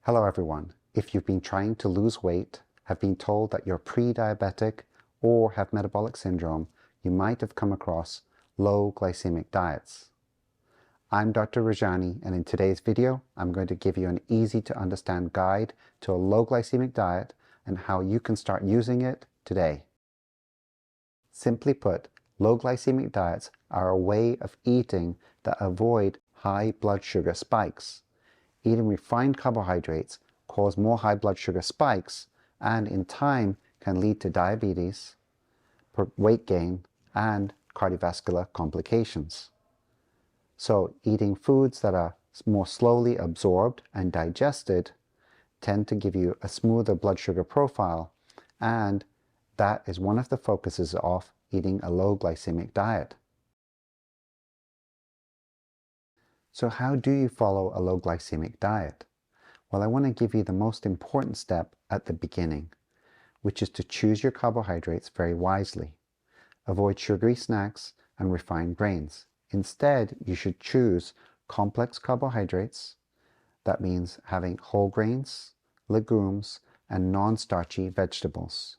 Hello everyone. If you've been trying to lose weight, have been told that you're pre-diabetic, or have metabolic syndrome, you might have come across low glycemic diets. I'm Dr. Rajani, and in today's video, I'm going to give you an easy to understand guide to a low glycemic diet and how you can start using it today. Simply put, low glycemic diets are a way of eating that avoid high blood sugar spikes. Eating refined carbohydrates cause more high blood sugar spikes and in time can lead to diabetes, weight gain, and cardiovascular complications. So eating foods that are more slowly absorbed and digested tend to give you a smoother blood sugar profile, and that is one of the focuses of eating a low glycemic diet. So how do you follow a low glycemic diet? Well, I want to give you the most important step at the beginning, which is to choose your carbohydrates very wisely. Avoid sugary snacks and refined grains. Instead, you should choose complex carbohydrates. That means having whole grains, legumes, and non-starchy vegetables.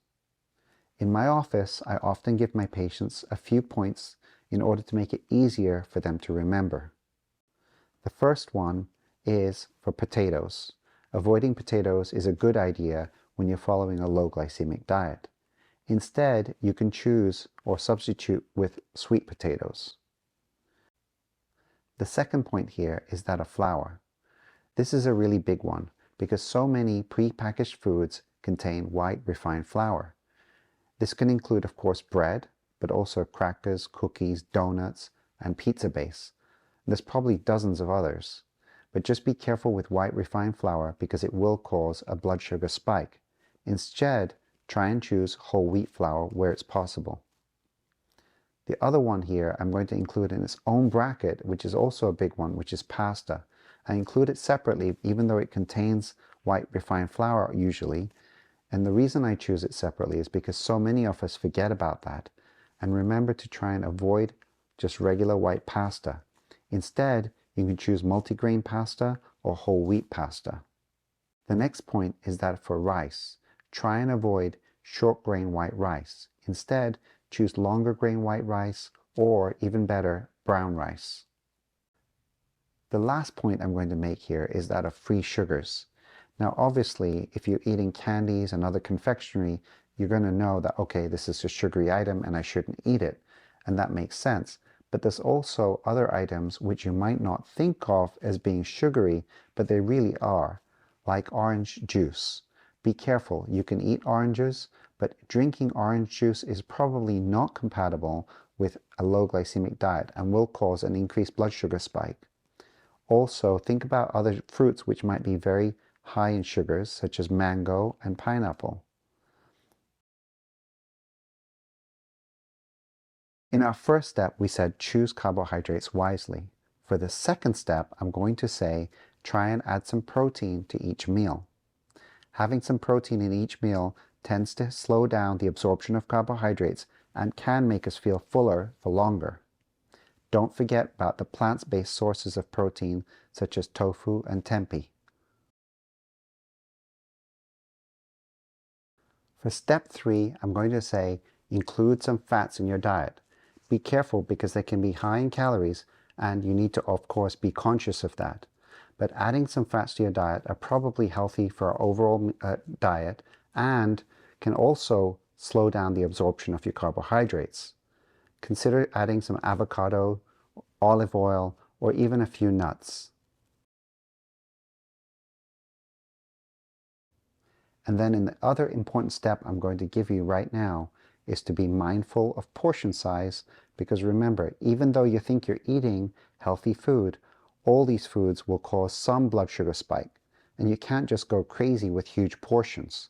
In my office, I often give my patients a few points in order to make it easier for them to remember. The first one is for potatoes. Avoiding potatoes is a good idea when you're following a low glycemic diet. Instead, you can choose or substitute with sweet potatoes. The second point here is that of flour. This is a really big one because so many pre-packaged foods contain white refined flour. This can include, of course, bread, but also crackers, cookies, donuts, and pizza base. There's probably dozens of others, but just be careful with white refined flour because it will cause a blood sugar spike. Instead, try and choose whole wheat flour where it's possible. The other one here I'm going to include in its own bracket, which is also a big one, which is pasta. I include it separately even though it contains white refined flour usually, and the reason I choose it separately is because so many of us forget about that. And remember to try and avoid just regular white pasta. Instead, you can choose multigrain pasta or whole wheat pasta. The next point is that for rice, try and avoid short grain white rice. Instead, choose longer grain white rice or, even better, brown rice. The last point I'm going to make here is that of free sugars. Now obviously, if you're eating candies and other confectionery, you're going to know that, okay, this is a sugary item and I shouldn't eat it, and that makes sense. But there's also other items which you might not think of as being sugary, but they really are, like orange juice. Be careful, you can eat oranges, but drinking orange juice is probably not compatible with a low glycemic diet and will cause an increased blood sugar spike. Also, think about other fruits which might be very high in sugars, such as mango and pineapple. In our first step, we said choose carbohydrates wisely. For the second step, I'm going to say try and add some protein to each meal. Having some protein in each meal tends to slow down the absorption of carbohydrates and can make us feel fuller for longer. Don't forget about the plant-based sources of protein such as tofu and tempeh. For step 3, I'm going to say include some fats in your diet. Be careful because they can be high in calories and you need to, of course, be conscious of that. But adding some fats to your diet are probably healthy for our overall diet and can also slow down the absorption of your carbohydrates. Consider adding some avocado, olive oil, or even a few nuts. And then in the other important step I'm going to give you right now is to be mindful of portion size, because remember, even though you think you're eating healthy food, all these foods will cause some blood sugar spike, and you can't just go crazy with huge portions.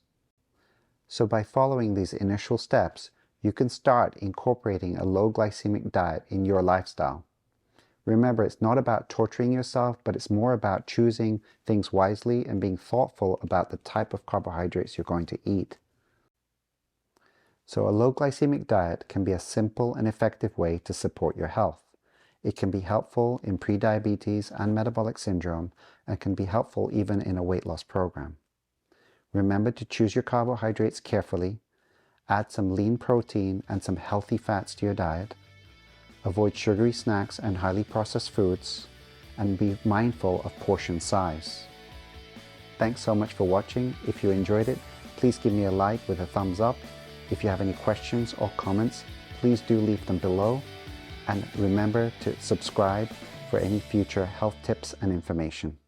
So by following these initial steps, you can start incorporating a low glycemic diet in your lifestyle. Remember, it's not about torturing yourself, but it's more about choosing things wisely and being thoughtful about the type of carbohydrates you're going to eat. So a low glycemic diet can be a simple and effective way to support your health. It can be helpful in prediabetes and metabolic syndrome and can be helpful even in a weight loss program. Remember to choose your carbohydrates carefully, add some lean protein and some healthy fats to your diet, avoid sugary snacks and highly processed foods, and be mindful of portion size. Thanks so much for watching. If you enjoyed it, please give me a like with a thumbs up. If you have any questions or comments, please do leave them below. And remember to subscribe for any future health tips and information.